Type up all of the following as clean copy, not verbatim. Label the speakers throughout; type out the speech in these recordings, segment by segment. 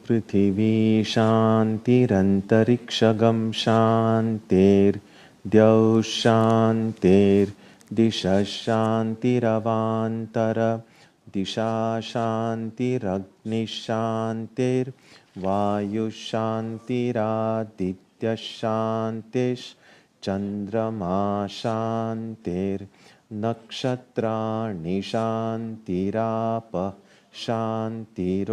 Speaker 1: पृथिवी शान्तिरन्तरिक्षगं शान्तिर्द्यौः शान्तिर्दिशः शान्तिरवान्तर दिशा शान्तिरग्निः शान्तिर्वायुः शान्तिरादित्यः शान्तिश्चन्द्रमा शान्तिर्नक्षत्राणि शान्तिरापः शान्तिरोषधयः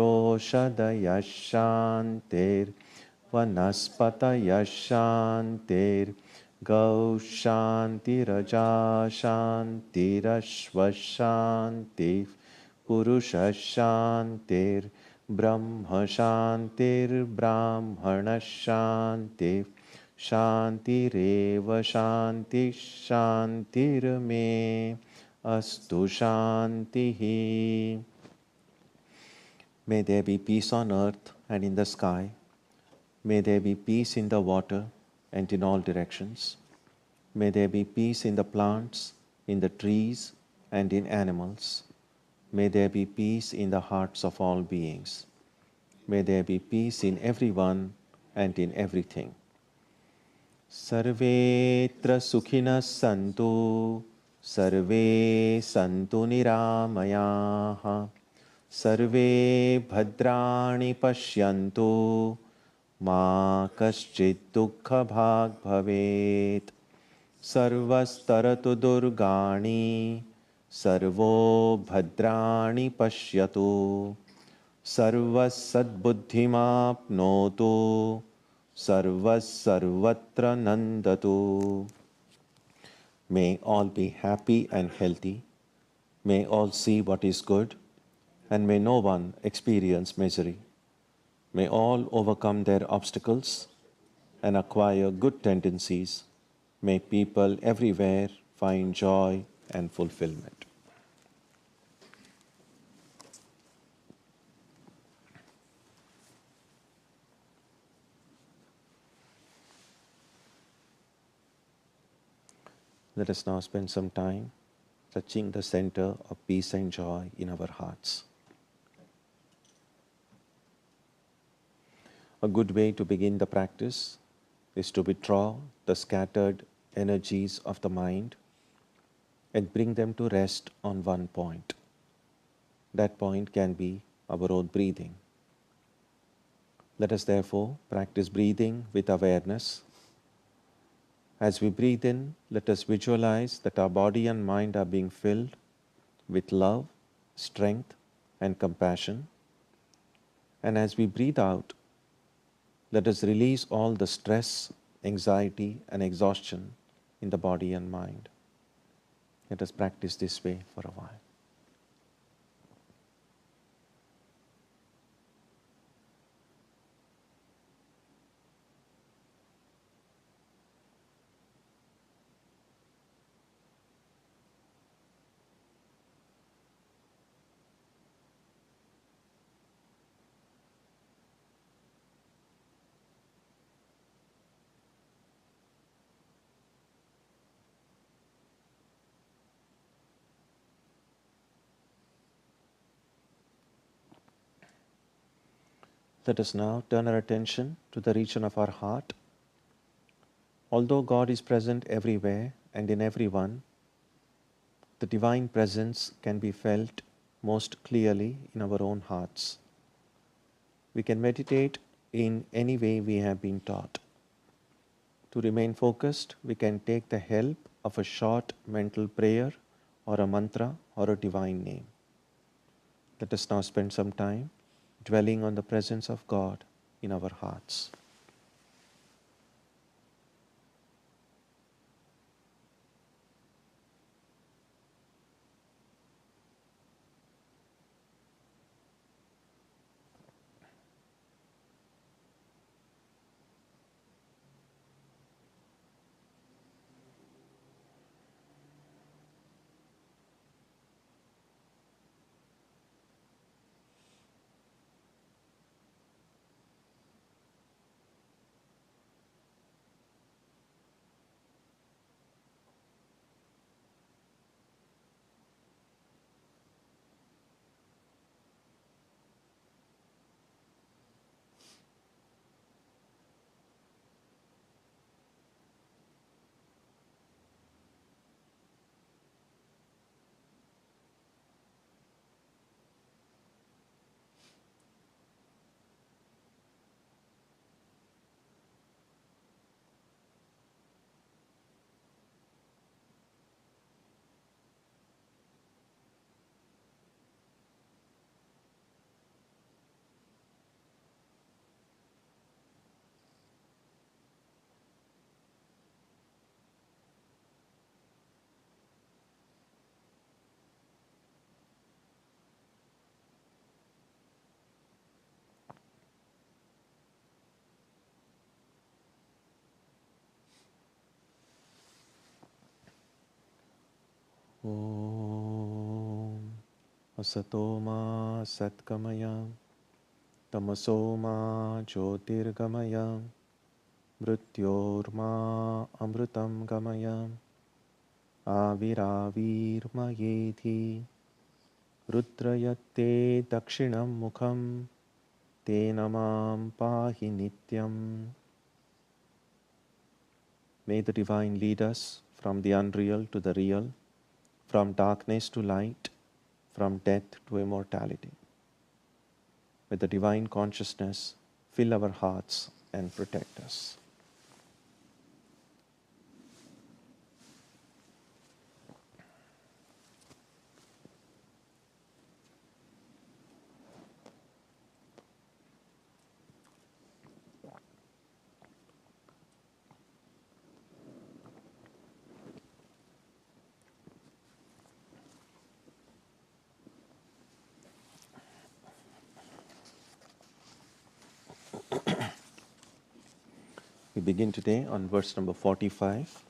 Speaker 1: शान्तिर्वनस्पतयः शान्तिर्गौः शान्तिरजा शान्तिरश्वः शान्तिः पुरुषः शान्तिर्ब्रह्म शान्तिर्ब्राह्मणः शान्तिः शान्तिरेव शान्तिः शान्तिर्मे अस्तु शान्तिः. May there be peace on earth and in the sky. May there be peace in the water and in all directions. May there be peace in the plants, in the trees, and in animals. May there be peace in the hearts of all beings. May there be peace in everyone and in everything. Sarvetra sukhinas santu, sarve santu niramayaha. Sarve bhadrani pashyantu ma kaschit dukkha bhag bhavet. Sarvastaratu durgani sarvo bhadrani pashyatu. Sarvas sadbuddhimapnotu sarvas sarvatra nandatu. May all be happy and healthy. May all see what is good. And may no one experience misery. May all overcome their obstacles and acquire good tendencies. May people everywhere find joy and fulfillment. Let us now spend some time touching the center of peace and joy in our hearts. A good way to begin the practice is to withdraw the scattered energies of the mind and bring them to rest on one point. That point can be our own breathing. Let us therefore practice breathing with awareness. As we breathe in, let us visualize that our body and mind are being filled with love, strength, and compassion. And as we breathe out, let us release all the stress, anxiety, and exhaustion in the body and mind. Let us practice this way for a while. Let us now turn our attention to the region of our heart. Although God is present everywhere and in everyone, the divine presence can be felt most clearly in our own hearts. We can meditate in any way we have been taught. To remain focused, we can take the help of a short mental prayer or a mantra or a divine name. Let us now spend some time dwelling on the presence of God in our hearts. Om Asatoma Satkamaya Tamasoma Jyotirgamaya Mrityorma Amritam Gamaya Aviravirmayeti Rudrayate Dakshinam Mukham Tenamam Pahi Nityam. May the Divine lead us from the unreal to the real, from darkness to light, from death to immortality. May the Divine consciousness fill our hearts and protect us. We begin today on verse number 45.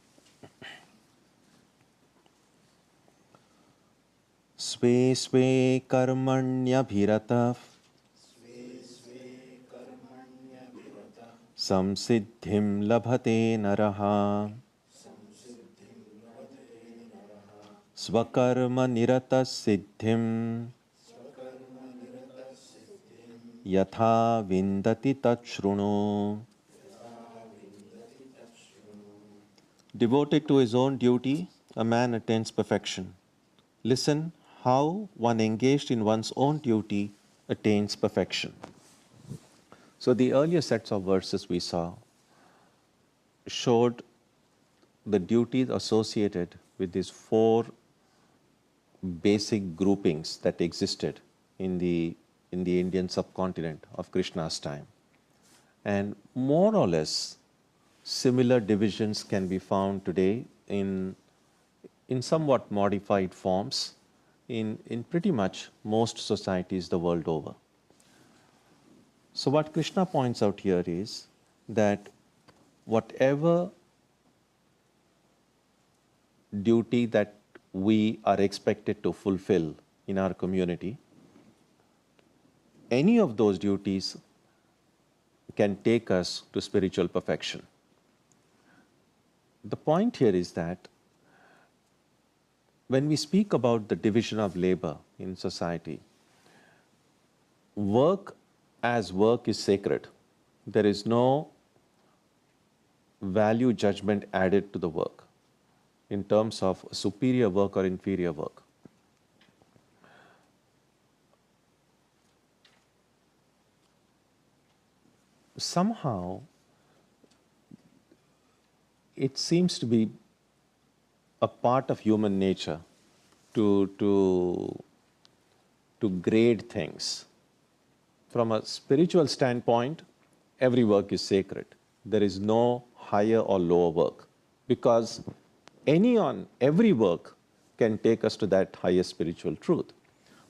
Speaker 1: Sve sve karmanya bhirata samsiddhim labhate naraha svakarma nirata siddhim yatha vindati tachrunu. Devoted to his own duty, a man attains perfection. Listen how one engaged in one's own duty attains perfection. So the earlier sets of verses we saw showed the duties associated with these four basic groupings that existed in the Indian subcontinent of Krishna's time. And more or less similar divisions can be found today in somewhat modified forms in pretty much most societies the world over. So what Krishna points out here is that whatever duty that we are expected to fulfill in our community, any of those duties can take us to spiritual perfection. The point here is that when we speak about the division of labor in society, work as work is sacred. There is no value judgment added to the work in terms of superior work or inferior work. Somehow, it seems to be a part of human nature to grade things. From a spiritual standpoint, every work is sacred. There is no higher or lower work because every work can take us to that higher spiritual truth.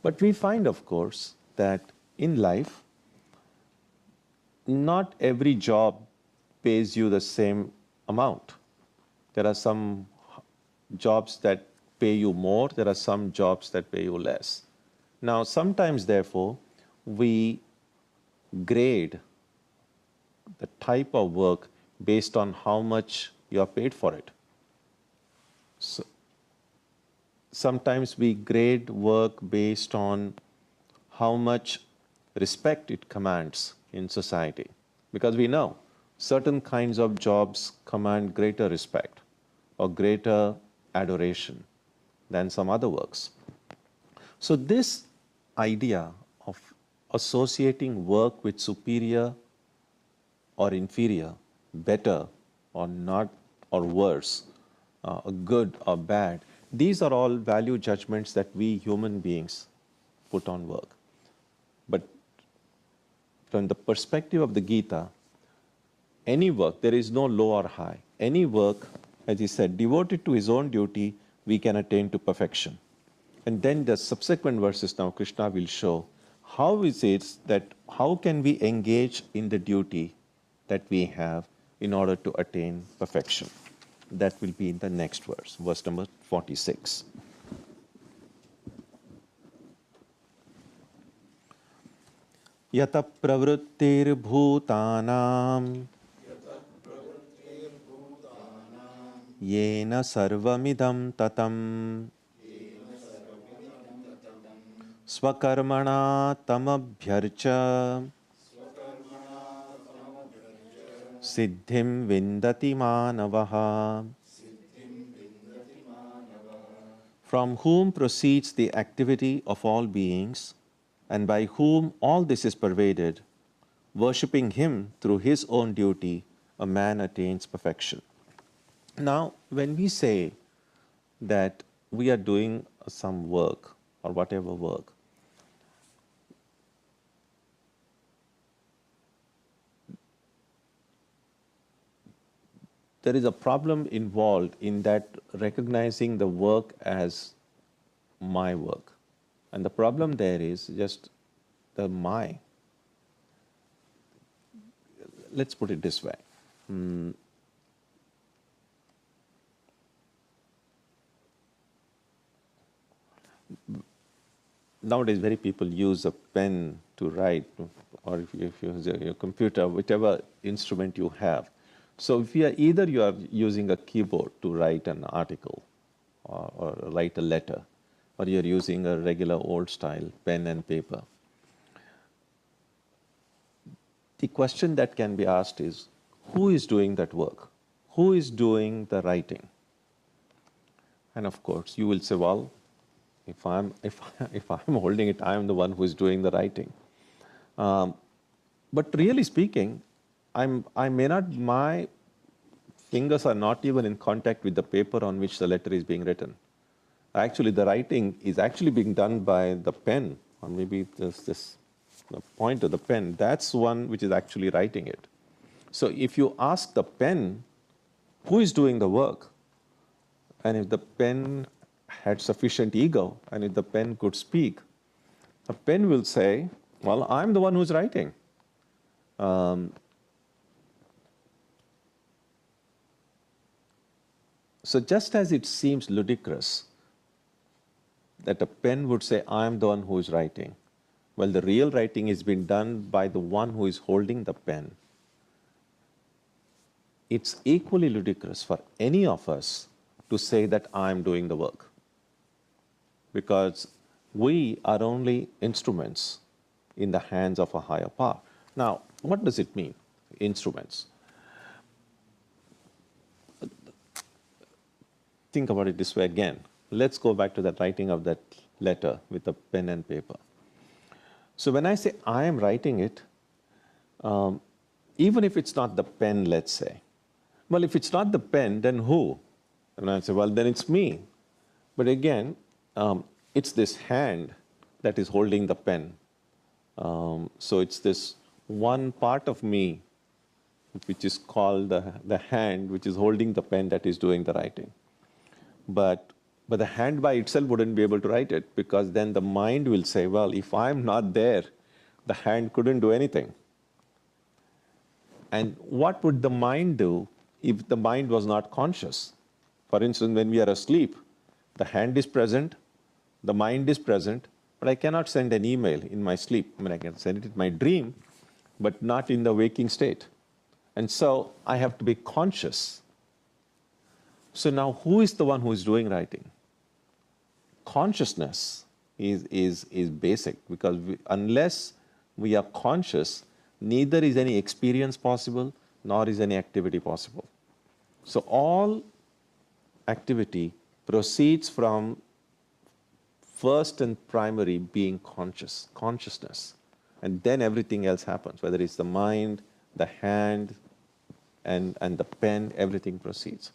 Speaker 1: But we find, of course, that in life, not every job pays you the same amount. There are some jobs that pay you more, there are some jobs that pay you less. Now, sometimes, therefore, we grade the type of work based on how much you are paid for it. So, sometimes we grade work based on how much respect it commands in society, because we know certain kinds of jobs command greater respect or greater adoration than some other works. So this idea of associating work with superior or inferior, better or not or worse, good or bad, these are all value judgments that we human beings put on work. But from the perspective of the Gita, any work, there is no low or high. Any work, as he said, devoted to his own duty, we can attain to perfection. And then the subsequent verses now, Krishna will show how is it that, how can we engage in the duty that we have in order to attain perfection. That will be in the next verse, verse number 46. Yata pravrittir bhutanam yena sarvamidam tatam swakarmana tamabhyarcha siddhim vindati manavaha. From whom proceeds the activity of all beings, and by whom all this is pervaded, worshipping him through his own duty, a man attains perfection. Now, when we say that we are doing some work or whatever work, there is a problem involved in that recognizing the work as my work. And the problem there is just the my. Let's put it this way. Nowadays, very people use a pen to write, or if you use your computer, whichever instrument you have. So if you are using a keyboard to write an article or write a letter, or you're using a regular old style pen and paper. The question that can be asked is, who is doing that work? Who is doing the writing? And of course, you will say, well, if I'm holding it, I'm the one who is doing the writing. But really speaking, my fingers are not even in contact with the paper on which the letter is being written. Actually, the writing is actually being done by the pen, or maybe the point of the pen. That's one which is actually writing it. So if you ask the pen, who is doing the work? And if the pen had sufficient ego, and if the pen could speak, the pen will say, well, I'm the one who's writing. So just as it seems ludicrous that a pen would say, I'm the one who is writing, well, the real writing is being done by the one who is holding the pen. It's equally ludicrous for any of us to say that I'm doing the work, because we are only instruments in the hands of a higher power. Now, what does it mean, instruments? Think about it this way again. Let's go back to the writing of that letter with a pen and paper. So when I say I am writing it, even if it's not the pen, let's say, well, if it's not the pen, then who? And I say, well, then it's me. But again, it's this hand that is holding the pen. So it's this one part of me, which is called the hand, which is holding the pen, that is doing the writing. But the hand by itself wouldn't be able to write it, because then the mind will say, well, if I'm not there, the hand couldn't do anything. And what would the mind do if the mind was not conscious? For instance, when we are asleep, the hand is present, the mind is present, but I cannot send an email in my sleep. I mean, I can send it in my dream, but not in the waking state. And so I have to be conscious. So now, who is the one who is doing writing? Consciousness is basic, because unless we are conscious, neither is any experience possible, nor is any activity possible. So all activity proceeds from first and primary being consciousness. And then everything else happens, whether it's the mind, the hand, and the pen, everything proceeds.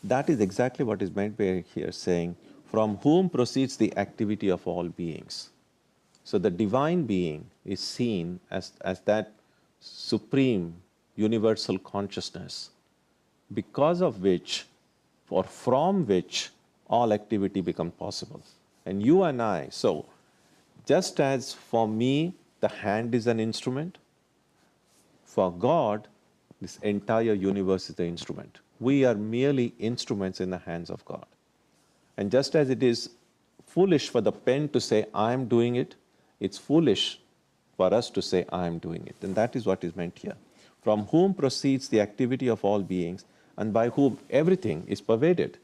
Speaker 1: That is exactly what is meant by here saying, from whom proceeds the activity of all beings. So the divine being is seen as that supreme universal consciousness, because of which, or from which, all activity becomes possible. And you and I, so just as for me, the hand is an instrument, for God, this entire universe is the instrument. We are merely instruments in the hands of God. And just as it is foolish for the pen to say, I am doing it, it's foolish for us to say, I am doing it. And that is what is meant here. From whom proceeds the activity of all beings, and by whom everything is pervaded.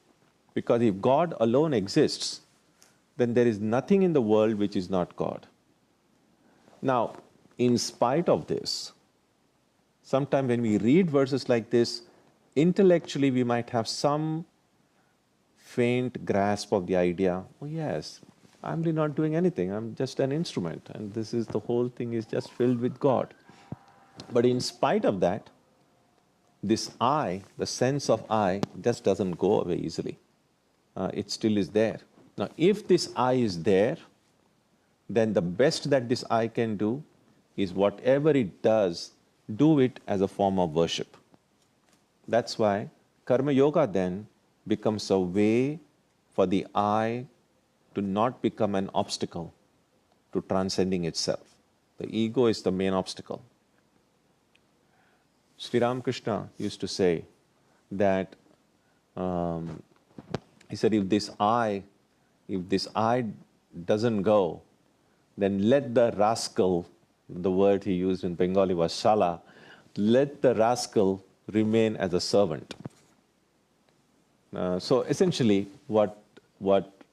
Speaker 1: Because if God alone exists, then there is nothing in the world which is not God. Now, in spite of this, sometimes when we read verses like this, intellectually we might have some faint grasp of the idea, oh yes, I'm really not doing anything, I'm just an instrument, and this is the whole thing is just filled with God. But in spite of that, this I, the sense of I, just doesn't go away easily. It still is there. Now, if this I is there, then the best that this I can do is whatever it does, do it as a form of worship. That's why Karma Yoga then becomes a way for the I to not become an obstacle to transcending itself. The ego is the main obstacle. Sri Ramakrishna used to say that, he said, if this I doesn't go, then let the rascal, the word he used in Bengali was shala, let the rascal remain as a servant. So essentially what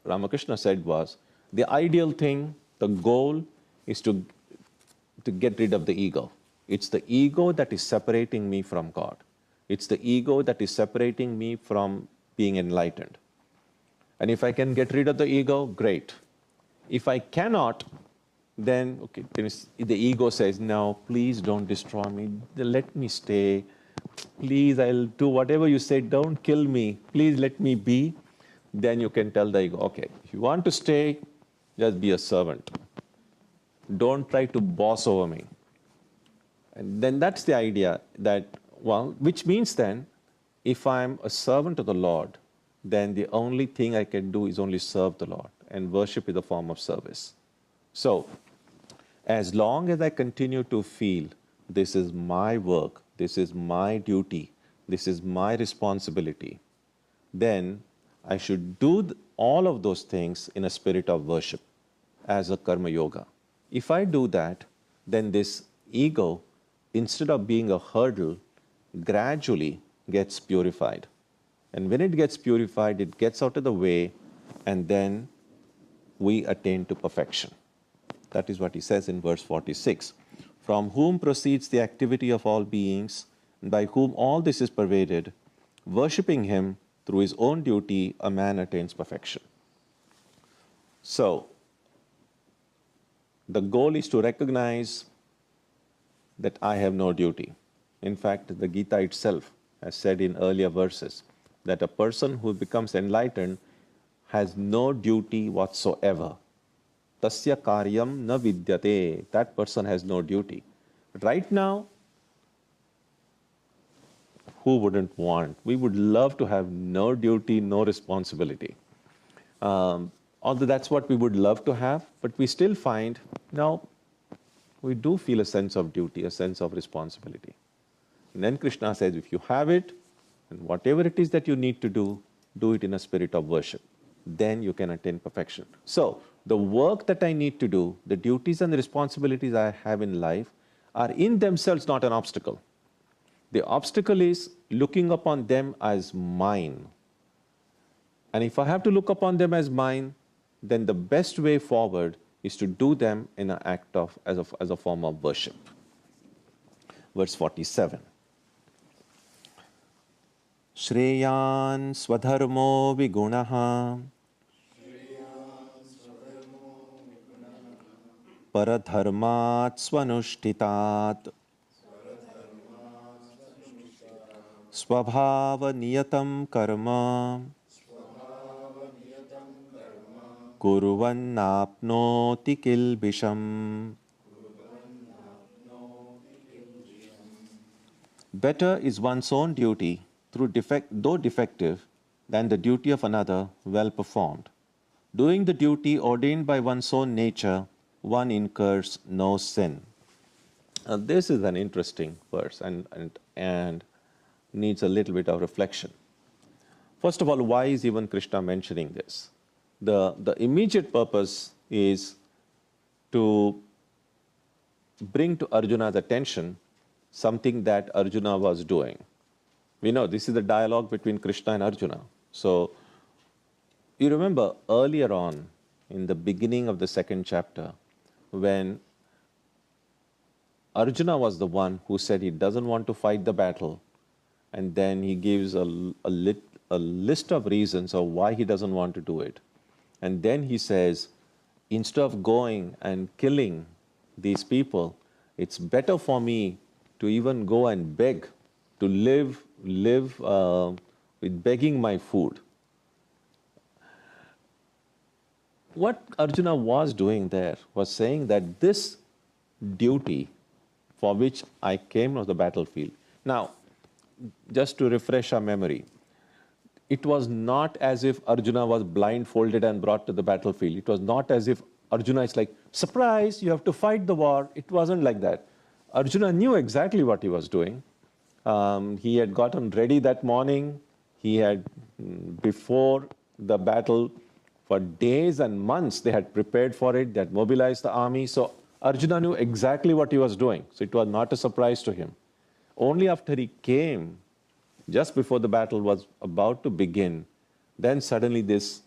Speaker 1: Ramakrishna said was, the ideal thing, the goal is to get rid of the ego. It's the ego that is separating me from God. It's the ego that is separating me from being enlightened. And if I can get rid of the ego, great. If I cannot, then okay, the ego says, no, please don't destroy me. Let me stay. Please, I'll do whatever you say. Don't kill me. Please let me be. Then you can tell the ego, okay, if you want to stay, just be a servant. Don't try to boss over me. And then that's the idea that, well, which means then, if I'm a servant of the Lord, then the only thing I can do is only serve the Lord, and worship is a form of service. So, as long as I continue to feel this is my work, this is my duty, this is my responsibility, then I should do all of those things in a spirit of worship as a karma yoga. If I do that, then this ego, instead of being a hurdle, gradually gets purified. And when it gets purified, it gets out of the way, and then we attain to perfection. That is what he says in verse 46. From whom proceeds the activity of all beings, and by whom all this is pervaded, worshipping him through his own duty, a man attains perfection. So, the goal is to recognize that I have no duty. In fact, the Gita itself has said in earlier verses that a person who becomes enlightened has no duty whatsoever. Tasya karyam na vidyate. That person has no duty. But right now, who wouldn't want? We would love to have no duty, no responsibility. Although that's what we would love to have, but we still find, no, we do feel a sense of duty, a sense of responsibility. And then Krishna says, if you have it, and whatever it is that you need to do it in a spirit of worship. Then you can attain perfection. So, the work that I need to do, the duties and the responsibilities I have in life, are in themselves not an obstacle. The obstacle is looking upon them as mine. And if I have to look upon them as mine, then the best way forward is to do them in an act of, as a form of worship. Verse 47. Shreyan swadharmo vigunaha paradharmat swanushtitat swabhava niyatam karma kurvannapnoti kilbisham. Better is one's own duty, though defective, than the duty of another well performed. Doing the duty ordained by one's own nature, one incurs no sin. This is an interesting verse and needs a little bit of reflection. First of all, why is even Krishna mentioning this? The immediate purpose is to bring to Arjuna's attention something that Arjuna was doing. We know this is the dialogue between Krishna and Arjuna. So you remember earlier on in the beginning of the second chapter, when Arjuna was the one who said he doesn't want to fight the battle, and then he gives a list of reasons of why he doesn't want to do it. And then he says, instead of going and killing these people, it's better for me to even go and beg, to live with begging my food. What Arjuna was doing there was saying that this duty for which I came of the battlefield. Now, just to refresh our memory, it was not as if Arjuna was blindfolded and brought to the battlefield. It was not as if Arjuna is like, surprise, you have to fight the war. It wasn't like that. Arjuna knew exactly what he was doing. He had gotten ready that morning. He had, before the battle, for days and months, they had prepared for it. They had mobilized the army. So Arjuna knew exactly what he was doing. So it was not a surprise to him. Only after he came, just before the battle was about to begin, then suddenly this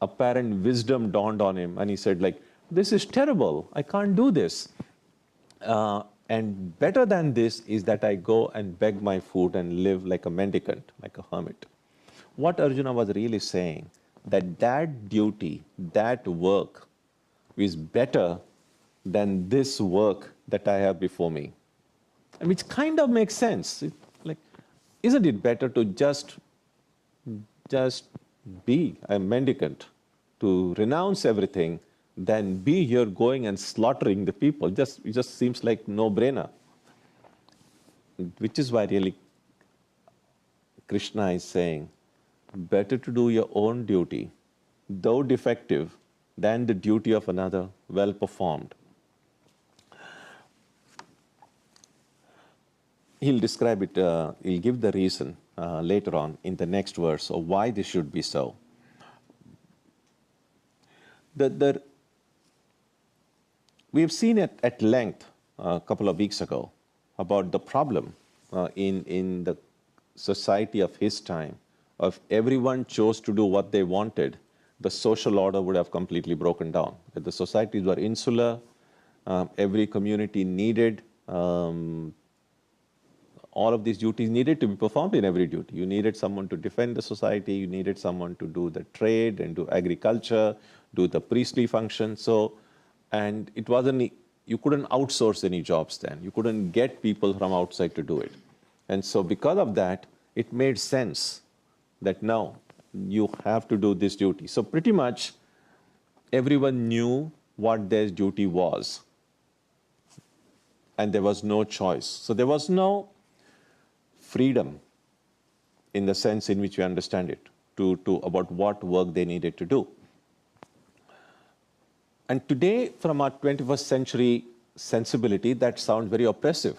Speaker 1: apparent wisdom dawned on him, and he said, like, this is terrible. I can't do this. And better than this is that I go and beg my food and live like a mendicant, like a hermit. What Arjuna was really saying, that duty, that work is better than this work that I have before me. And which kind of makes sense. Like, isn't it better to just be a mendicant, to renounce everything, than be here going and slaughtering the people? It just seems like no-brainer. Which is why really Krishna is saying, better to do your own duty, though defective, than the duty of another well performed. He'll describe it, he'll give the reason later on in the next verse of why this should be so. We have seen it at length a couple of weeks ago about the problem in the society of his time. If everyone chose to do what they wanted, the social order would have completely broken down. The societies were insular. Every community needed all of these duties needed to be performed in every duty. You needed someone to defend the society. You needed someone to do the trade and do agriculture, do the priestly function. So, and it wasn't, you couldn't outsource any jobs then. You couldn't get people from outside to do it. And so because of that, it made sense that now you have to do this duty. So pretty much everyone knew what their duty was. And there was no choice. So there was no freedom in the sense in which we understand it, to about what work they needed to do. And today, from our 21st century sensibility, that sounds very oppressive.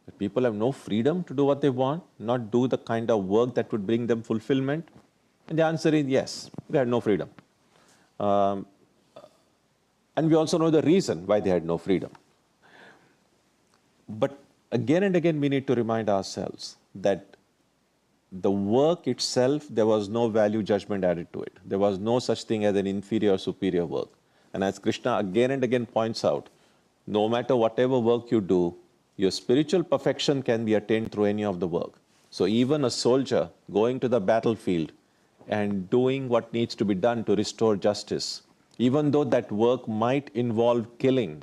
Speaker 1: That people have no freedom to do what they want, not do the kind of work that would bring them fulfillment. And the answer is yes, they had no freedom. And we also know the reason why they had no freedom. But again and again, we need to remind ourselves that the work itself, there was no value judgment added to it. There was no such thing as an inferior or superior work. And as Krishna again and again points out, no matter whatever work you do, your spiritual perfection can be attained through any of the work. So even a soldier going to the battlefield and doing what needs to be done to restore justice, even though that work might involve killing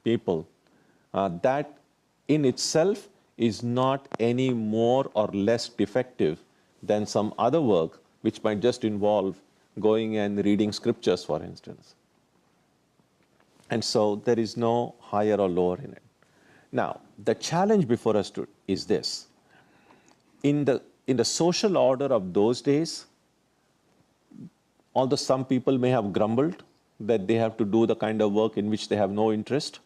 Speaker 1: people, that in itself is not any more or less defective than some other work which might just involve going and reading scriptures, for instance. And so there is no higher or lower in it. Now, the challenge before us is this. In the social order of those days, although some people may have grumbled that they have to do the kind of work in which they have no interest,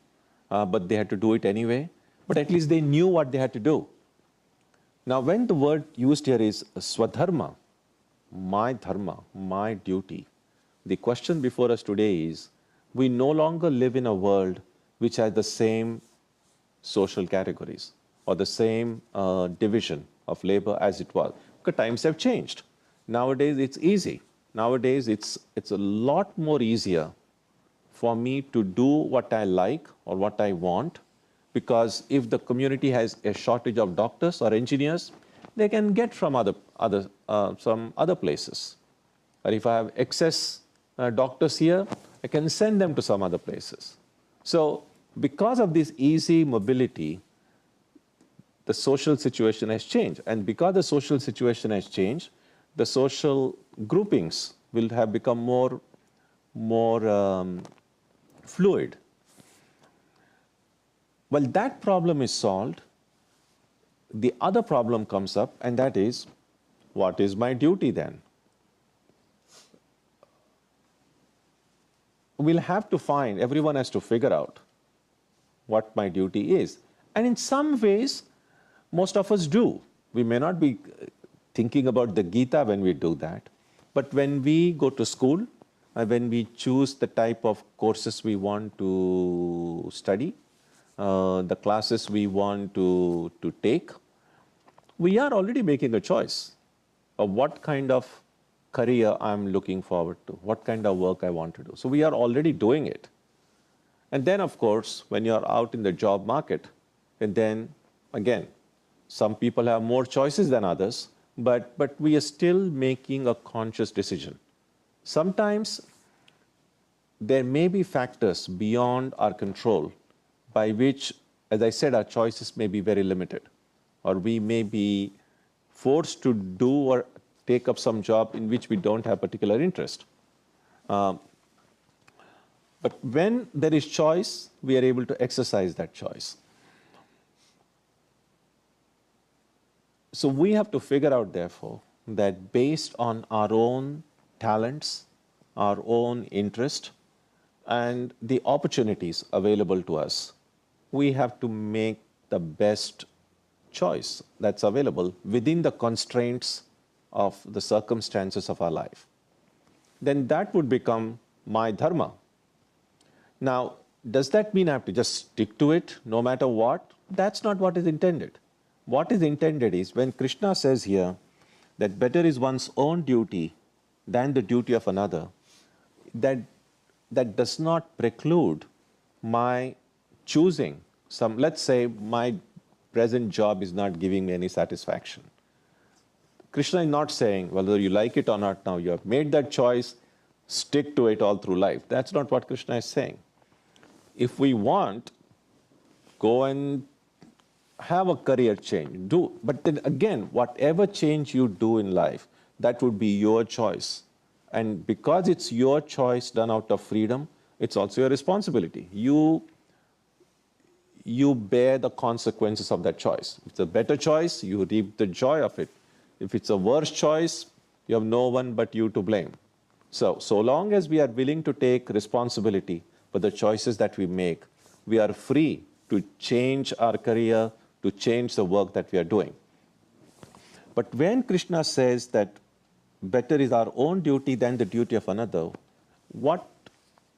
Speaker 1: but they had to do it anyway, but at least they knew what they had to do. Now, when the word used here is swadharma, my dharma, my duty, the question before us today is, we no longer live in a world which has the same social categories or the same division of labor as it was. Because times have changed. Nowadays it's easy. Nowadays it's a lot more easier for me to do what I like or what I want, because if the community has a shortage of doctors or engineers, they can get from some other places. Or if I have excess doctors here, I can send them to some other places. So because of this easy mobility, the social situation has changed. And because the social situation has changed, the social groupings will have become more fluid. Well, that problem is solved. The other problem comes up, and that is, what is my duty then? We'll have to find, everyone has to figure out what my duty is. And in some ways, most of us do. We may not be thinking about the Gita when we do that, but when we go to school, when we choose the type of courses we want to study, the classes we want to take, we are already making a choice of what kind of career I'm looking forward to, what kind of work I want to do. So we are already doing it. And then, of course, when you're out in the job market, and then, again, some people have more choices than others, but we are still making a conscious decision. Sometimes there may be factors beyond our control by which, as I said, our choices may be very limited, or we may be forced to do or take up some job in which we don't have particular interest. But when there is choice, we are able to exercise that choice. So we have to figure out, therefore, that based on our own talents, our own interest, and the opportunities available to us, we have to make the best choice that's available within the constraints of the circumstances of our life. Then that would become my dharma. Now, does that mean I have to just stick to it no matter what? That's not what is intended. What is intended is, when Krishna says here that better is one's own duty than the duty of another, that does not preclude my choosing some. Let's say my present job is not giving me any satisfaction. Krishna is not saying, whether you like it or not now, you have made that choice, stick to it all through life. That's not what Krishna is saying. If we want, go and have a career change, do. But then again, whatever change you do in life, that would be your choice. And because it's your choice done out of freedom, it's also your responsibility. You bear the consequences of that choice. If it's a better choice, you reap the joy of it. If it's a worse choice, you have no one but you to blame. So long as we are willing to take responsibility for the choices that we make, we are free to change our career, to change the work that we are doing. But when Krishna says that better is our own duty than the duty of another, what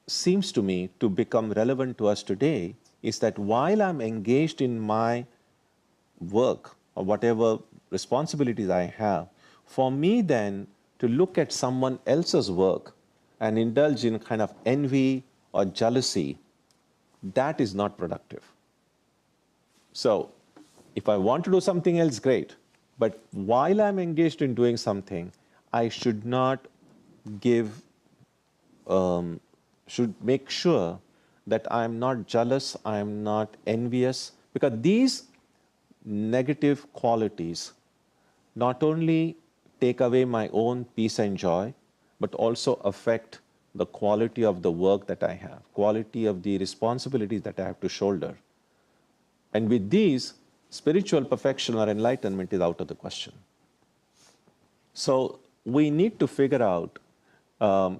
Speaker 1: seems to me to become relevant to us today is that while I'm engaged in my work or whatever responsibilities I have, for me then to look at someone else's work and indulge in kind of envy or jealousy, that is not productive. So if I want to do something else, great. But while I'm engaged in doing something, I should not should make sure that I'm not jealous, I'm not envious, because these negative qualities not only take away my own peace and joy, but also affect the quality of the work that I have, quality of the responsibilities that I have to shoulder. And with these, spiritual perfection or enlightenment is out of the question. So we need to figure out a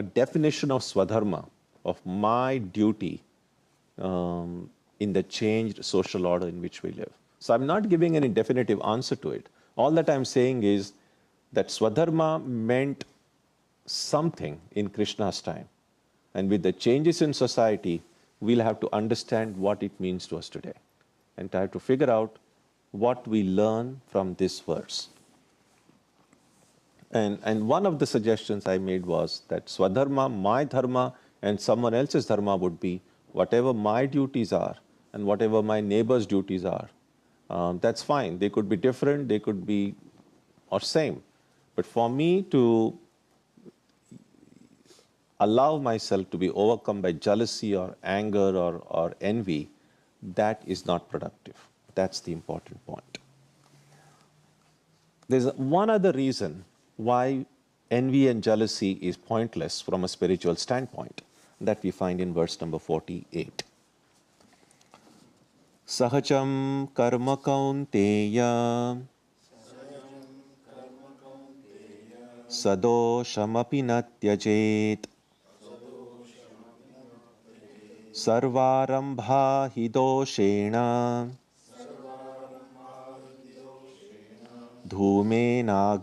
Speaker 1: definition of swadharma, of my duty in the changed social order in which we live. So I'm not giving any definitive answer to it. All that I'm saying is that swadharma meant something in Krishna's time. And with the changes in society, we'll have to understand what it means to us today and try to figure out what we learn from this verse. And one of the suggestions I made was that Swadharma, my dharma, and someone else's dharma would be whatever my duties are and whatever my neighbor's duties are. That's fine. They could be different, they could be or same. But for me to allow myself to be overcome by jealousy or anger or envy, that is not productive. That's the important point. There's one other reason why envy and jealousy is pointless from a spiritual standpoint that we find in verse number 48. Sahajam karma kaunteya sadoshamapi na tyajet sarvarambha hi doshena dhumena.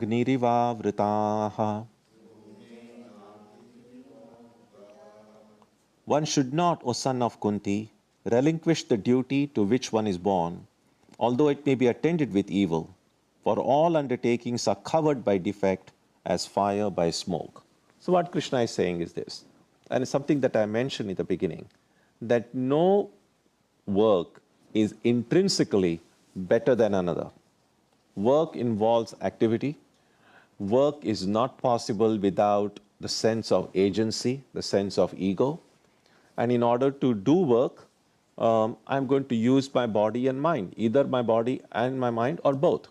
Speaker 1: One should not, O son of Kunti, relinquish the duty to which one is born, although it may be attended with evil, for all undertakings are covered by defect as fire by smoke. So what Krishna is saying is this, and it's something that I mentioned in the beginning, that no work is intrinsically better than another. Work involves activity. Work is not possible without the sense of agency, the sense of ego. And in order to do work, I'm going to use my body and mind, either my body and my mind or both.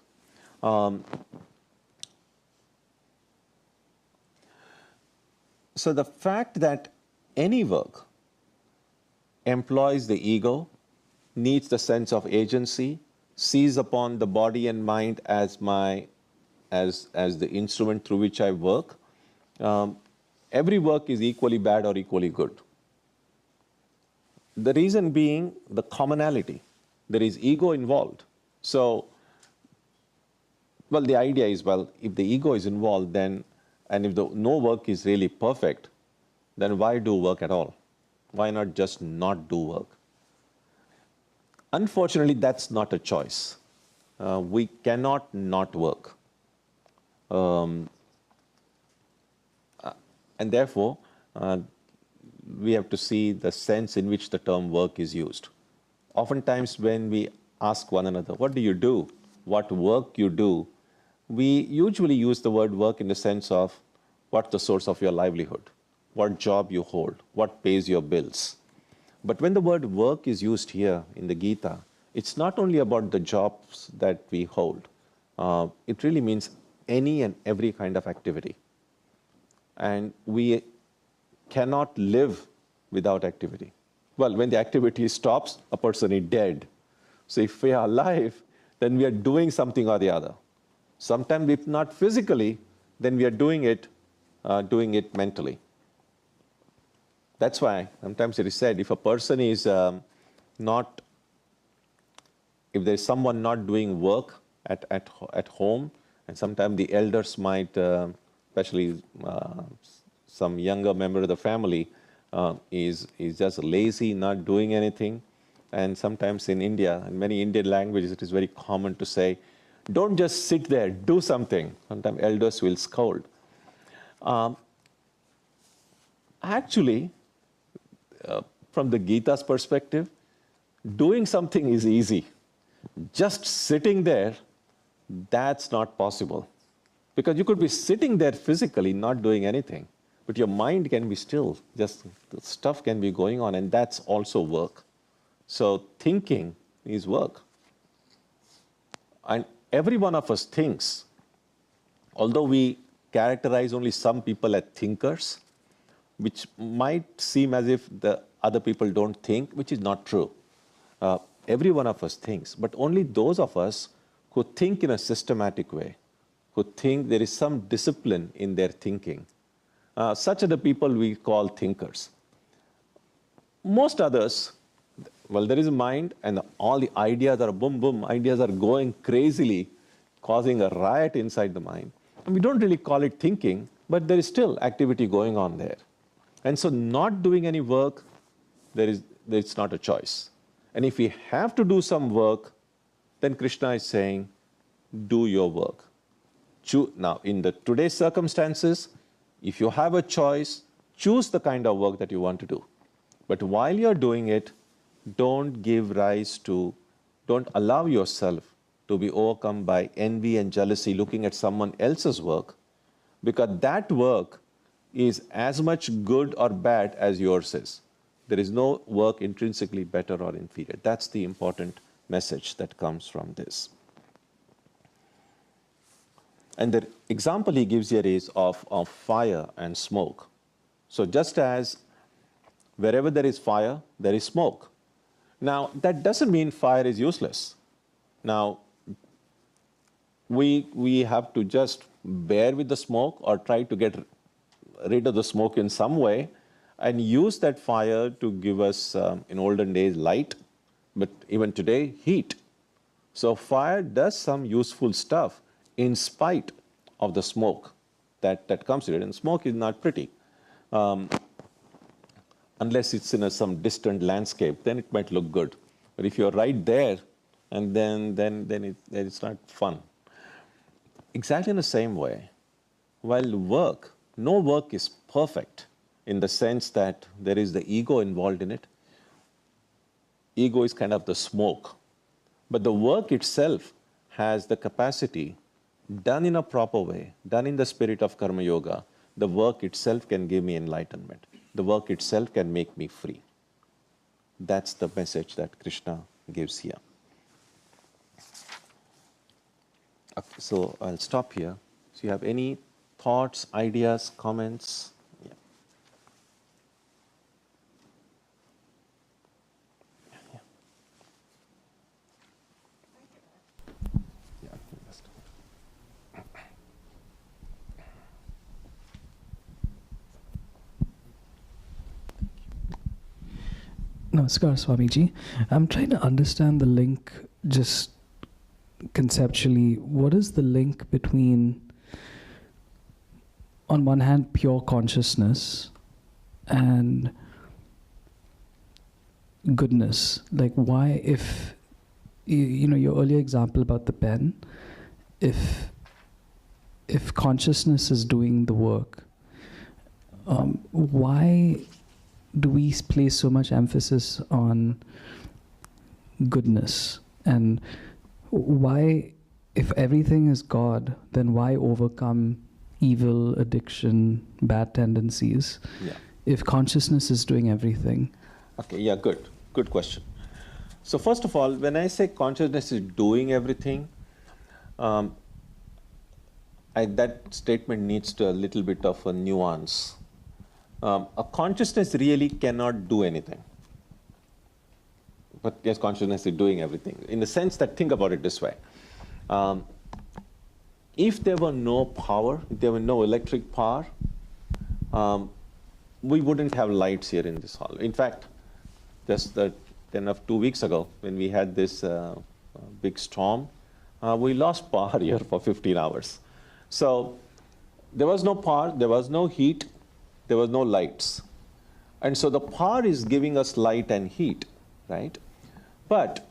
Speaker 1: So the fact that any work employs the ego, needs the sense of agency, sees upon the body and mind as the instrument through which I work, every work is equally bad or equally good. The reason being the commonality. There is ego involved. So, the idea is, if the ego is involved, then, and if no work is really perfect, then why do work at all? Why not just not do work? Unfortunately, that's not a choice. We cannot not work. And therefore, we have to see the sense in which the term work is used. Oftentimes when we ask one another, what do you do? What work you do? We usually use the word work in the sense of what's the source of your livelihood, what job you hold, what pays your bills. But when the word work is used here in the Gita, it's not only about the jobs that we hold. It really means any and every kind of activity. And we cannot live without activity. When the activity stops, a person is dead. So if we are alive, then we are doing something or the other. Sometimes if not physically, then we are doing it mentally. That's why sometimes it is said, if a person is if there is someone not doing work at home, and sometimes the elders might, especially some younger member of the family, is just lazy, not doing anything. And sometimes in India, in many Indian languages, it is very common to say, don't just sit there, do something. Sometimes elders will scold. Actually, from the Gita's perspective, doing something is easy. Just sitting there, that's not possible. Because you could be sitting there physically, not doing anything, but your mind can be still, just stuff can be going on, and that's also work. So thinking is work. And every one of us thinks. Although we characterize only some people as thinkers, which might seem as if the other people don't think, which is not true. Every one of us thinks, but only those of us who think in a systematic way, who think there is some discipline in their thinking. Such are the people we call thinkers. Most others, there is a mind and all the ideas are boom, boom, ideas are going crazily, causing a riot inside the mind. And we don't really call it thinking, but there is still activity going on there. And so not doing any work, it's not a choice. And if we have to do some work, then Krishna is saying, do your work. Now, in the today's circumstances, if you have a choice, choose the kind of work that you want to do. But while you're doing it, don't allow yourself to be overcome by envy and jealousy looking at someone else's work, because that work is as much good or bad as yours is. There is no work intrinsically better or inferior. That's the important message that comes from this. And the example he gives here is of fire and smoke. So just as wherever there is fire, there is smoke. Now, that doesn't mean fire is useless. Now, we have to just bear with the smoke or try to get rid of the smoke in some way and use that fire to give us, in olden days, light, but even today, heat. So fire does some useful stuff in spite of the smoke that comes with it. And smoke is not pretty. Unless it's in some distant landscape, then it might look good. But if you're right there, and then it's not fun. Exactly in the same way, while no work is perfect in the sense that there is the ego involved in it. Ego is kind of the smoke. But the work itself has the capacity, done in a proper way, done in the spirit of karma yoga, the work itself can give me enlightenment. The work itself can make me free. That's the message that Krishna gives here. Okay, so I'll stop here. So you have any thoughts, ideas, comments? Yeah. Yeah. Yeah, I think that's
Speaker 2: Namaskar, Swamiji. I'm trying to understand the link just conceptually. What is the link between, on one hand, pure consciousness and goodness? Like, why, if, your earlier example about the pen, if consciousness is doing the work, why do we place so much emphasis on goodness? And why, if everything is God, then why overcome evil, addiction, bad tendencies, if consciousness is doing everything?
Speaker 1: Okay, yeah, good. Good question. So first of all, when I say consciousness is doing everything, that statement needs a little bit of a nuance. A consciousness really cannot do anything. But yes, consciousness is doing everything. In the sense that, think about it this way. If there were no power, if there were no electric power, we wouldn't have lights here in this hall. In fact, just 2 weeks ago, when we had this big storm, we lost power here for 15 hours. So there was no power, there was no heat, there was no lights. And so the power is giving us light and heat, right? But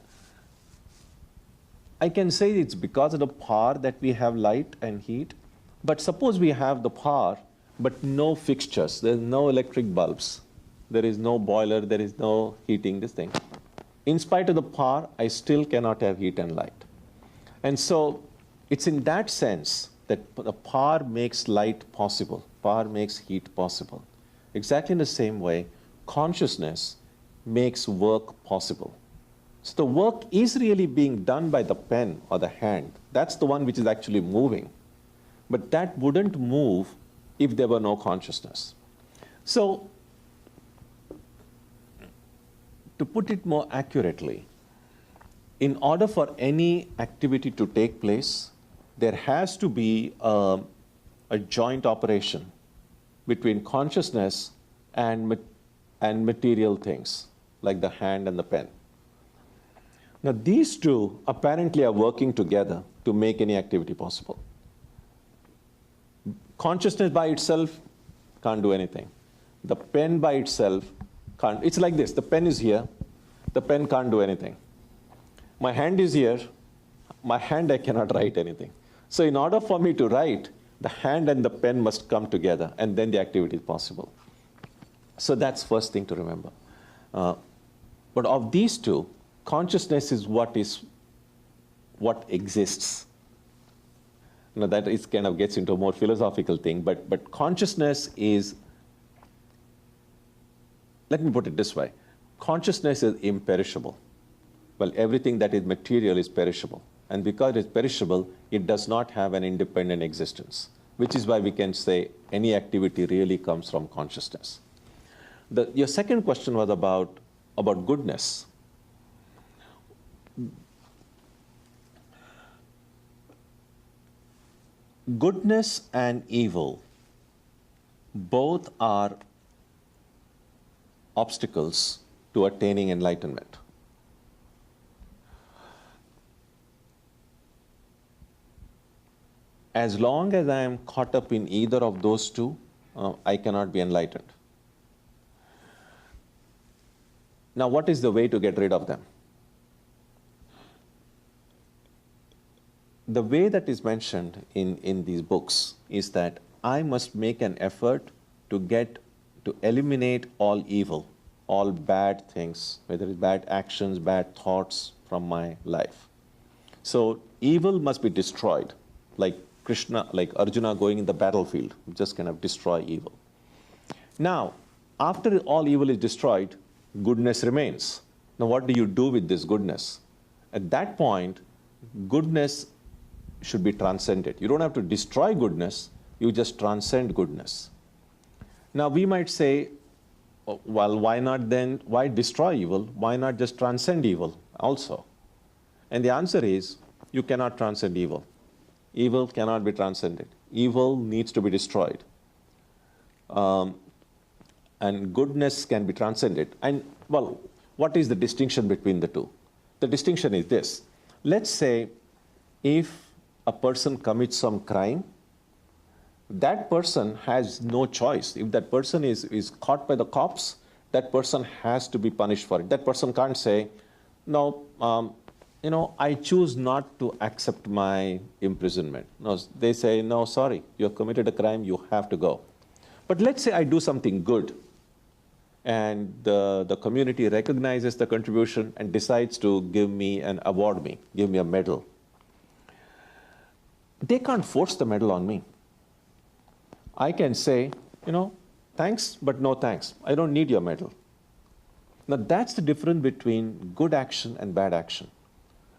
Speaker 1: I can say it's because of the power that we have light and heat. But suppose we have the power, but no fixtures. There's no electric bulbs. There is no boiler. There is no heating, this thing. In spite of the power, I still cannot have heat and light. And so it's in that sense that the power makes light possible. Power makes heat possible. Exactly in the same way, consciousness makes work possible. So the work is really being done by the pen or the hand. That's the one which is actually moving. But that wouldn't move if there were no consciousness. So, to put it more accurately, in order for any activity to take place, there has to be a joint operation between consciousness and material things, like the hand and the pen. Now, these two apparently are working together to make any activity possible. Consciousness by itself can't do anything. The pen by itself can't. It's like this. The pen is here. The pen can't do anything. My hand is here. My hand, I cannot write anything. So in order for me to write, the hand and the pen must come together, and then the activity is possible. So that's first thing to remember. But of these two, consciousness is what exists. That is kind of gets into a more philosophical thing, but consciousness is, let me put it this way, consciousness is imperishable. Well, everything that is material is perishable. And because it's perishable, it does not have an independent existence, which is why we can say any activity really comes from consciousness. Your second question was about goodness. Goodness and evil both are obstacles to attaining enlightenment. As long as I am caught up in either of those two, I cannot be enlightened. Now, what is the way to get rid of them? The way that is mentioned in these books is that I must make an effort to eliminate all evil, all bad things, whether it's bad actions, bad thoughts from my life. So evil must be destroyed, like Krishna, like Arjuna going in the battlefield, just kind of destroy evil. Now, after all evil is destroyed, goodness remains. Now, what do you do with this goodness? At that point, goodness should be transcended. You don't have to destroy goodness, you just transcend goodness. Now, we might say, well, why not then, why destroy evil? Why not just transcend evil also? And the answer is, you cannot transcend evil. Evil cannot be transcended. Evil needs to be destroyed. And goodness can be transcended. And, well, what is the distinction between the two? The distinction is this. Let's say if a person commits some crime, that person has no choice. If that person is caught by the cops, that person has to be punished for it. That person can't say, no, I choose not to accept my imprisonment. No, they say, no, sorry, you have committed a crime, you have to go. But let's say I do something good, and the community recognizes the contribution and decides to give me an award, give me a medal. They can't force the medal on me. I can say, thanks, but no thanks. I don't need your medal. Now, that's the difference between good action and bad action.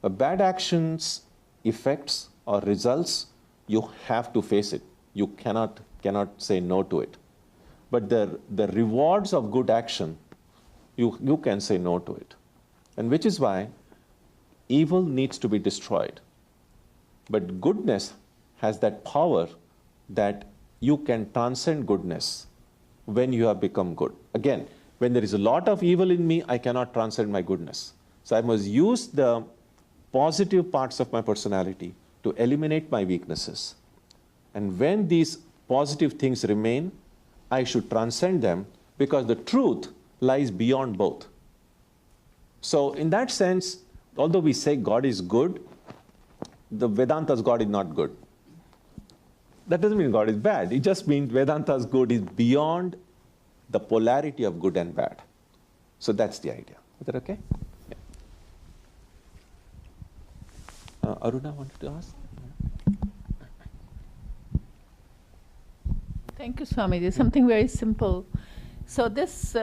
Speaker 1: A bad action's effects or results, you have to face it. You cannot say no to it. But the rewards of good action, you can say no to it. And which is why evil needs to be destroyed. But goodness has that power that you can transcend goodness when you have become good. Again, when there is a lot of evil in me, I cannot transcend my goodness. So I must use the positive parts of my personality to eliminate my weaknesses. And when these positive things remain, I should transcend them because the truth lies beyond both. So in that sense, although we say God is good, the Vedanta's God is not good. That doesn't mean God is bad. It just means Vedanta's good is beyond the polarity of good and bad. So that's the idea. Is that okay? Yeah. Aruna wanted to ask?
Speaker 3: Thank you, Swami. There's something very simple. So this,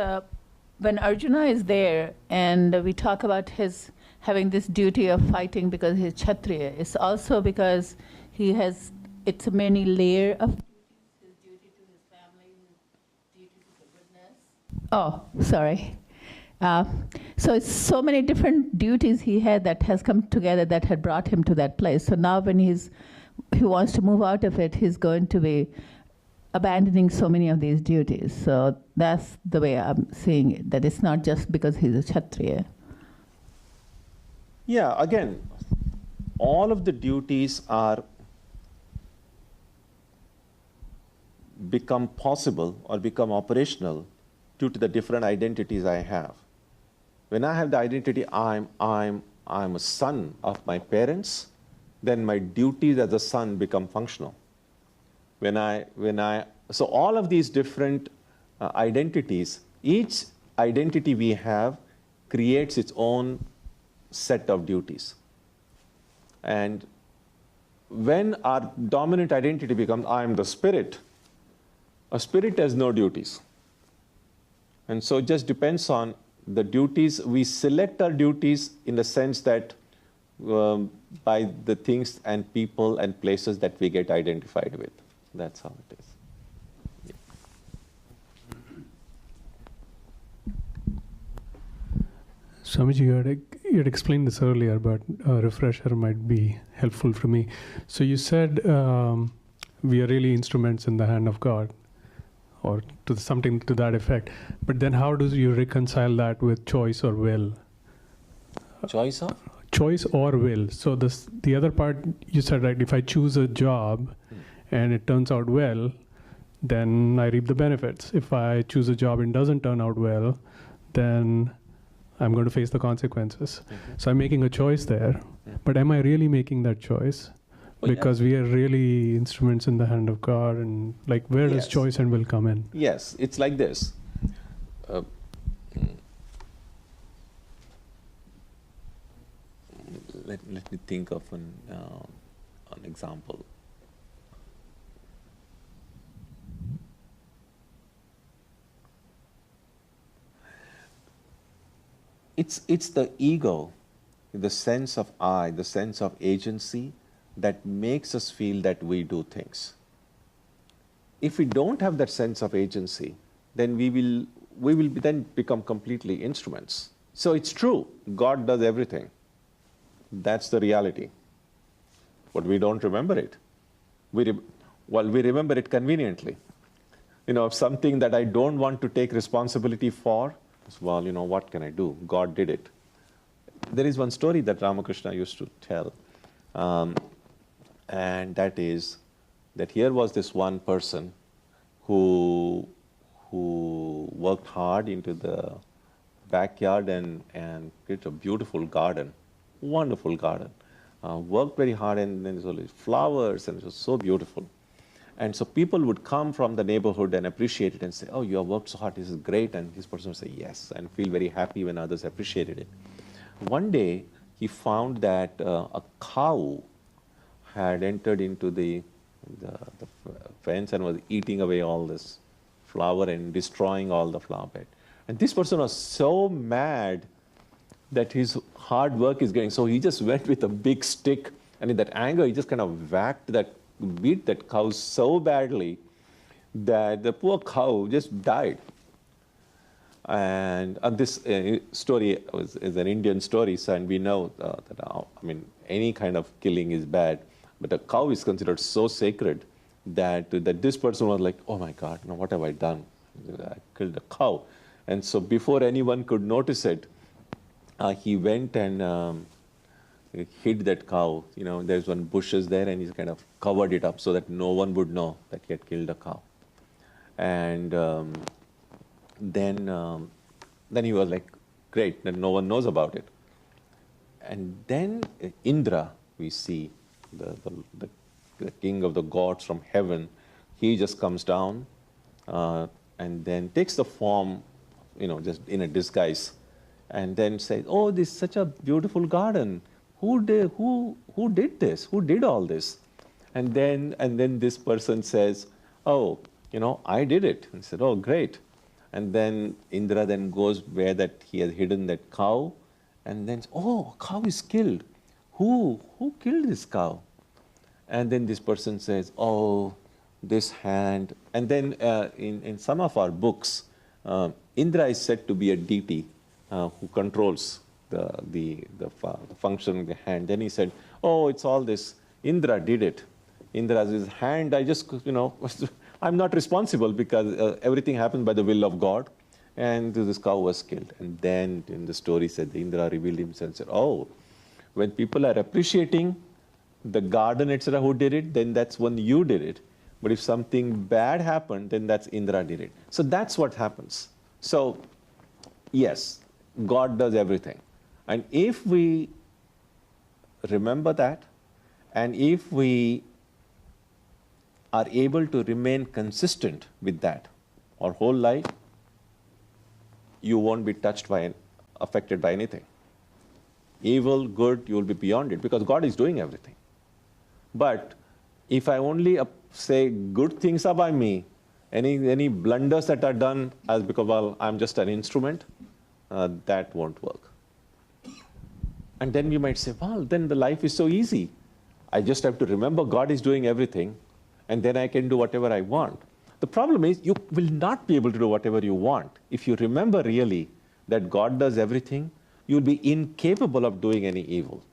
Speaker 3: when Arjuna is there and we talk about his having this duty of fighting because he's Kshatriya, it's also because he has, it's a many layer of duties, his duty to his family, his duty to the goodness. Oh, sorry. So it's so many different duties he had that has come together that had brought him to that place. So now when he wants to move out of it, he's going to be abandoning so many of these duties. So that's the way I'm seeing it, that it's not just because he's a Kshatriya.
Speaker 1: Yeah, again, all of the duties are become possible or become operational due to the different identities I have. When I have the identity I'm a son of my parents, then my duties as a son become functional. So all of these different identities, each identity we have creates its own set of duties. And when our dominant identity becomes I am the spirit, a spirit has no duties. And so it just depends on the duties. We select our duties in the sense that by the things and people and places that we get identified with. That's how it is.
Speaker 4: Swamiji, you had explained this earlier, but a refresher might be helpful for me. So you said we are really instruments in the hand of God, or something to that effect. But then how do you reconcile that with choice or will?
Speaker 1: Choice of?
Speaker 4: Choice or will. So the other part you said, right, if I choose a job and it turns out well, then I reap the benefits. If I choose a job and doesn't turn out well, then I'm going to face the consequences. Mm-hmm. So I'm making a choice there. Yeah. But am I really making that choice? Well, because we are really instruments in the hand of God, and like where does choice and will come in?
Speaker 1: Yes, it's like this. Let me think of an example. It's the ego, the sense of I, the sense of agency that makes us feel that we do things. If we don't have that sense of agency, then we will then become completely instruments. So it's true, God does everything. That's the reality. But we don't remember it. We remember it conveniently. If something that I don't want to take responsibility for, well, what can I do? God did it. There is one story that Ramakrishna used to tell, and that is that here was this one person who worked hard into the backyard and created a beautiful garden, wonderful garden. Worked very hard, and then there's all these flowers, and it was so beautiful. And so people would come from the neighborhood and appreciate it and say, oh, you have worked so hard, this is great. And this person would say yes, and feel very happy when others appreciated it. One day, he found that a cow had entered into the fence and was eating away all this flower and destroying all the flower bed. And this person was so mad that his hard work is getting, so he just went with a big stick, and in that anger, he just kind of beat that cow so badly that the poor cow just died. And this story is an Indian story, so, and we know that any kind of killing is bad, but a cow is considered so sacred that this person was like, oh my God, now what have I done? I killed a cow. And so before anyone could notice it, he went and hid that cow. There's one bushes there, and he's kind of covered it up so that no one would know that he had killed a cow. And then he was like, great, then no one knows about it. And then Indra, we see, the king of the gods from heaven, he just comes down and then takes the form, just in a disguise, and then says, oh, this is such a beautiful garden. Who did this? Who did all this? And then this person says, oh, I did it. And said, oh, great. And then Indra then goes where that he has hidden that cow, and then, oh, a cow is killed. Who killed this cow? And then this person says, oh, this hand. And then in some of our books, Indra is said to be a deity who controls the function of the hand. Then he said, oh, it's all this. Indra did it. Indra's his hand, I just, I'm not responsible because everything happened by the will of God. And this cow was killed. And then in the story said, Indra revealed himself and said, oh, when people are appreciating the garden, etc., who did it, then that's when you did it. But if something bad happened, then that's Indra did it. So that's what happens. So, yes, God does everything. And if we remember that, and if we are able to remain consistent with that our whole life, you won't be affected by anything. Evil, good, you will be beyond it because God is doing everything. But if I only say good things about me, any blunders that are done as because, well, I'm just an instrument, that won't work. And then you might say, well, then the life is so easy. I just have to remember God is doing everything, and then I can do whatever I want. The problem is you will not be able to do whatever you want. If you remember really that God does everything, you'll be incapable of doing any evil.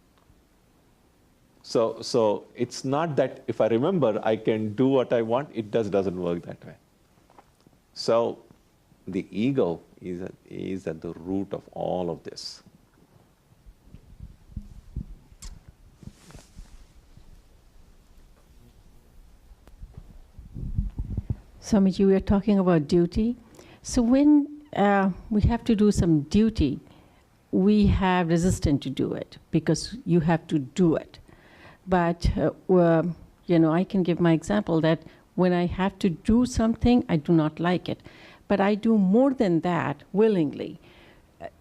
Speaker 1: So it's not that if I remember I can do what I want, it doesn't work that way. So the ego is at the root of all of this.
Speaker 5: Swamiji, we are talking about duty. So when we have to do some duty, we have resistance to do it because you have to do it. But, I can give my example that when I have to do something, I do not like it. But I do more than that willingly.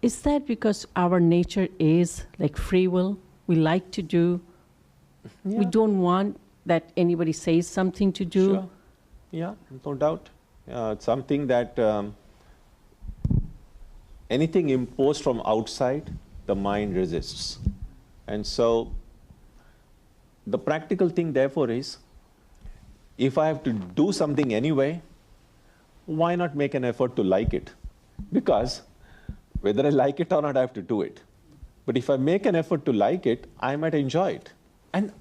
Speaker 5: Is that because our nature is like free will? We like to do. Yeah. We don't want that anybody says something to do.
Speaker 1: Sure. Yeah, no doubt. It's something that anything imposed from outside, the mind resists. And so the practical thing, therefore, is if I have to do something anyway, why not make an effort to like it? Because whether I like it or not, I have to do it. But if I make an effort to like it, I might enjoy it. And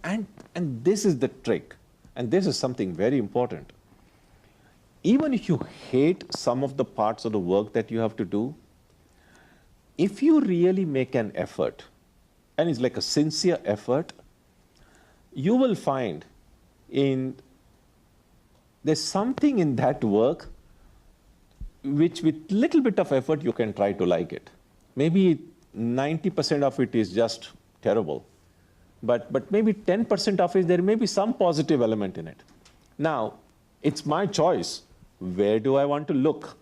Speaker 1: this is the trick. And this is something very important. Even if you hate some of the parts of the work that you have to do, if you really make an effort, and it's like a sincere effort, you will find there's something in that work which with little bit of effort you can try to like it. Maybe 90% of it is just terrible, but maybe 10% of it, there may be some positive element in it. Now, it's my choice. Where do I want to look?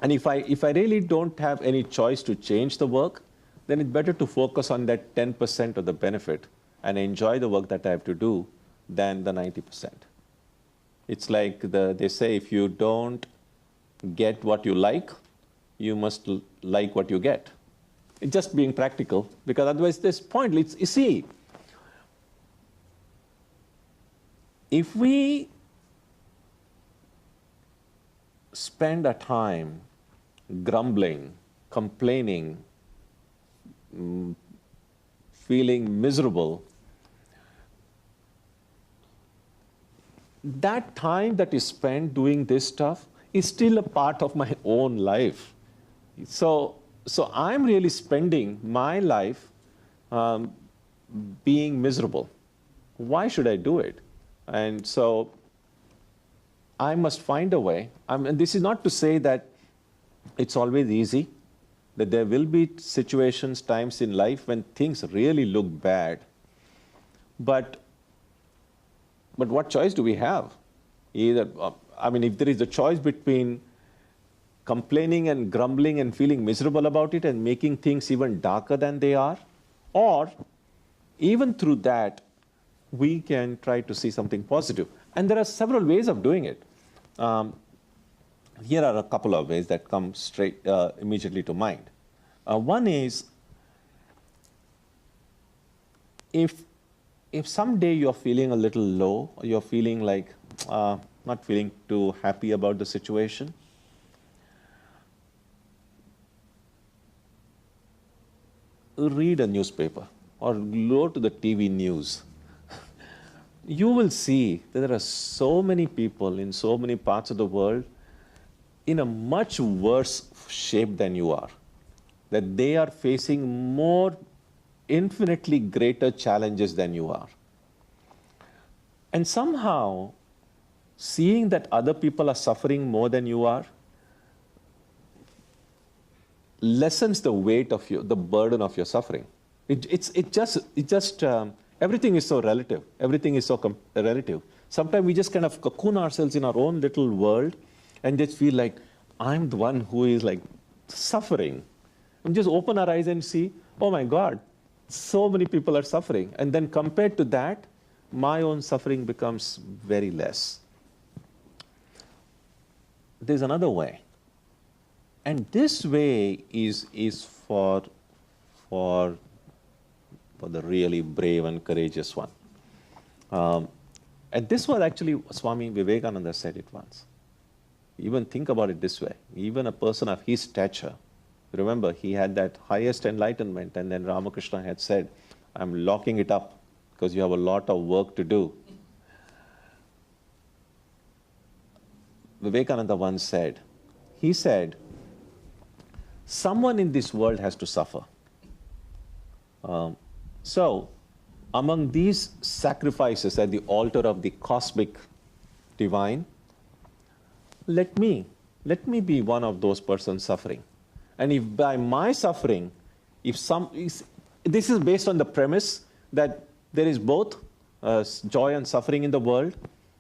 Speaker 1: And if I really don't have any choice to change the work, then it's better to focus on that 10% of the benefit and enjoy the work that I have to do than the 90%. It's like they say, if you don't get what you like, you must like what you get. It's just being practical, because otherwise this pointless. You see, if we spend our time grumbling, complaining, feeling miserable, that time that is spent doing this stuff is still a part of my own life. So I'm really spending my life being miserable. Why should I do it? And so I must find a way. And this is not to say that it's always easy, that there will be situations, times in life when things really look bad. But what choice do we have? Either, if there is a choice between complaining and grumbling and feeling miserable about it and making things even darker than they are, or even through that, we can try to see something positive. And there are several ways of doing it. Here are a couple of ways that come straight immediately to mind. One is, if someday you're feeling a little low, or you're feeling like not feeling too happy about the situation, read a newspaper or go to the TV news. You will see that there are so many people in so many parts of the world in a much worse shape than you are, that they are facing more infinitely greater challenges than you are. And somehow seeing that other people are suffering more than you are lessens the weight of the burden of your suffering. It just everything is so relative. Everything is so relative. Sometimes we just kind of cocoon ourselves in our own little world and just feel like I'm the one who is like suffering. And just open our eyes and see, oh my God, so many people are suffering. And then compared to that, my own suffering becomes very less. There's another way. And this way is for the really brave and courageous one. And this was actually, Swami Vivekananda said it once. Even think about it this way. Even a person of his stature, remember, he had that highest enlightenment, and then Ramakrishna had said, I'm locking it up because you have a lot of work to do. Vivekananda once said, he said, someone in this world has to suffer. So, among these sacrifices at the altar of the cosmic divine, let me be one of those persons suffering. And if by my suffering, this is based on the premise that there is both joy and suffering in the world,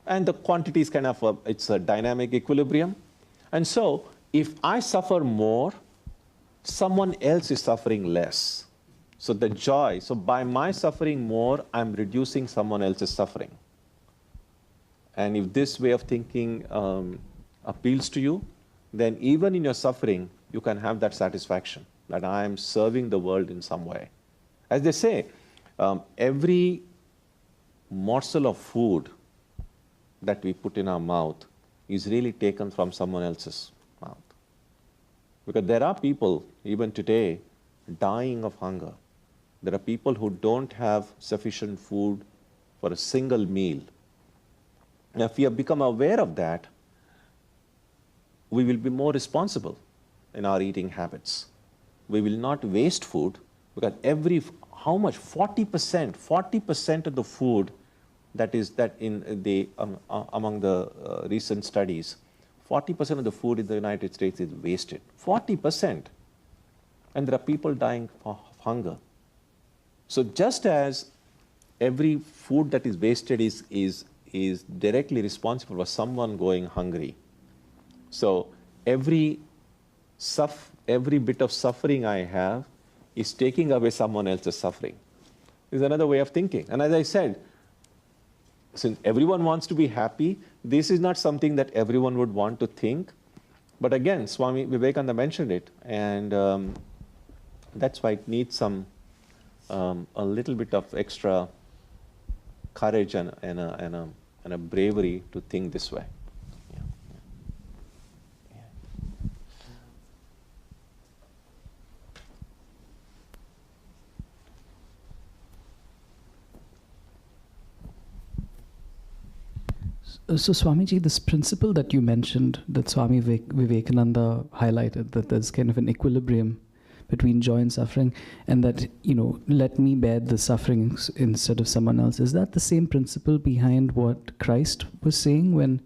Speaker 1: and the quantity is kind of it's a dynamic equilibrium. And so, if I suffer more, someone else is suffering less. So the joy, so by my suffering more, I'm reducing someone else's suffering. And if this way of thinking appeals to you, then even in your suffering, you can have that satisfaction that I am serving the world in some way. As they say, every morsel of food that we put in our mouth is really taken from someone else's mouth. Because there are people, even today, dying of hunger. There are people who don't have sufficient food for a single meal. Now, if we have become aware of that, we will be more responsible in our eating habits. We will not waste food, because how much? 40% of the food among the recent studies, 40% of the food in the United States is wasted. 40%. And there are people dying of hunger. So just as every food that is wasted is directly responsible for someone going hungry, so every bit of suffering I have is taking away someone else's suffering. Is another way of thinking. And as I said, since everyone wants to be happy, this is not something that everyone would want to think. But again, Swami Vivekananda mentioned it, and that's why it needs a little bit of extra courage and a bravery to think this way.
Speaker 2: So Swamiji, this principle that you mentioned, that Swami Vivekananda highlighted, that there's kind of an equilibrium between joy and suffering, and that, let me bear the suffering instead of someone else. Is that the same principle behind what Christ was saying when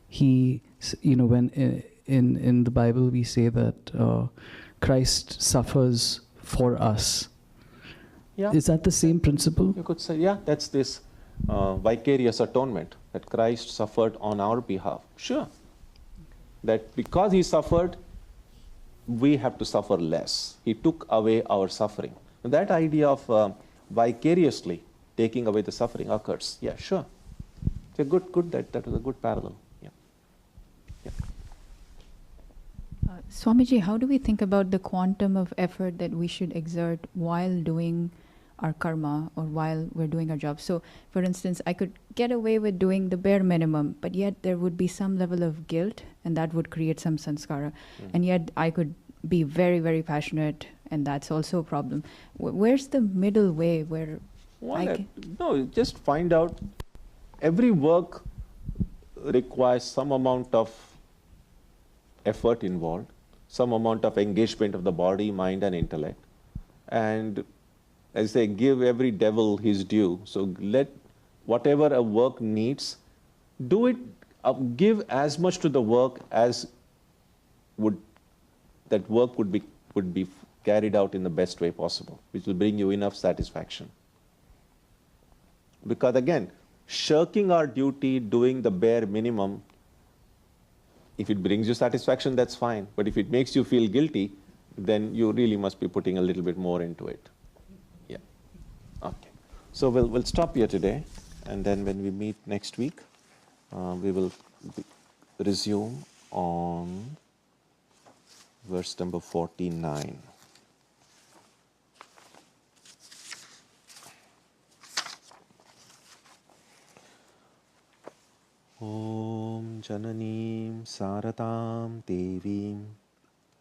Speaker 2: he, when in the Bible we say that Christ suffers for us?
Speaker 1: Yeah.
Speaker 2: Is that the same principle?
Speaker 1: You could say, yeah, that's this vicarious atonement, that Christ suffered on our behalf. Sure. That because he suffered, we have to suffer less. He took away our suffering. And that idea of vicariously taking away the suffering occurs. Yeah, sure. It's a good that was a good parallel. Yeah. Yeah.
Speaker 6: Swamiji, how do we think about the quantum of effort that we should exert while doing our karma or while we're doing our job? So, for instance, I could get away with doing the bare minimum, but yet there would be some level of guilt, and that would create some sanskara. And yet I could be very, very passionate, and that's also a problem. Where's the middle way where
Speaker 1: No, just find out. Every work requires some amount of effort involved, some amount of engagement of the body, mind, and intellect. And as they give every devil his due, so let whatever a work needs, do it give as much to the work as that work would be carried out in the best way possible, which will bring you enough satisfaction. Because again, shirking our duty, doing the bare minimum, if it brings you satisfaction, that's fine. But if it makes you feel guilty, then you really must be putting a little bit more into it. Yeah. Okay. So we'll stop here today, and then when we meet next week, we will resume on verse number 49. Om Jananim Saratam Devim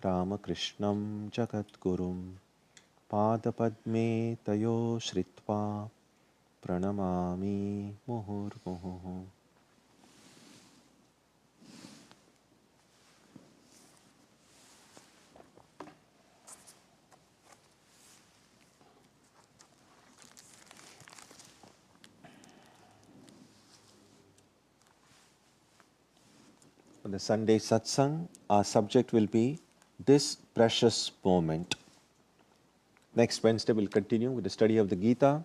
Speaker 1: Ramakrishnam Jagadgurum Padapadme Tayo Shritva Pranamami Muhurmuhu. For the Sunday satsang, our subject will be this precious moment. Next Wednesday, we'll continue with the study of the Gita,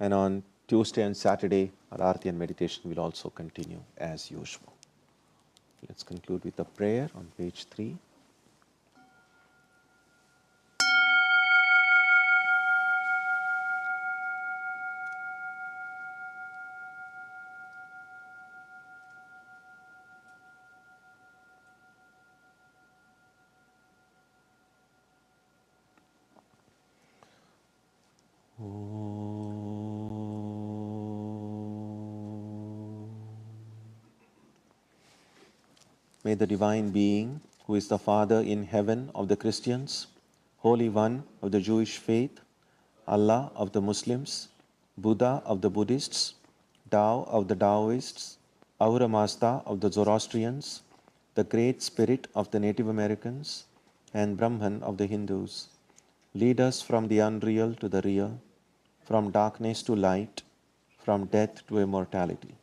Speaker 1: and on Tuesday and Saturday, our Aarti and meditation will also continue as usual. Let's conclude with a prayer on page 3. May the Divine Being, who is the Father in heaven of the Christians, Holy One of the Jewish faith, Allah of the Muslims, Buddha of the Buddhists, Tao of the Taoists, Ahura Mazda of the Zoroastrians, the Great Spirit of the Native Americans, and Brahman of the Hindus, lead us from the unreal to the real, from darkness to light, from death to immortality.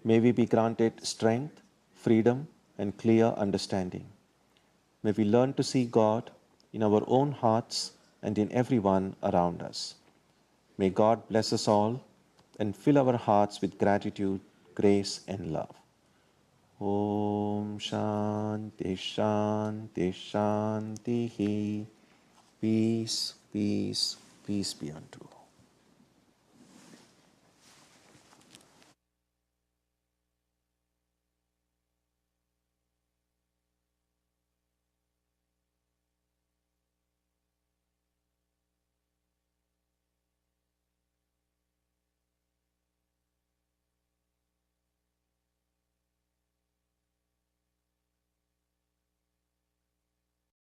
Speaker 1: May we be granted strength, freedom, and clear understanding. May we learn to see God in our own hearts and in everyone around us. May God bless us all and fill our hearts with gratitude, grace, and love. Om Shanti Shanti Shanti. Peace, peace, peace be unto all.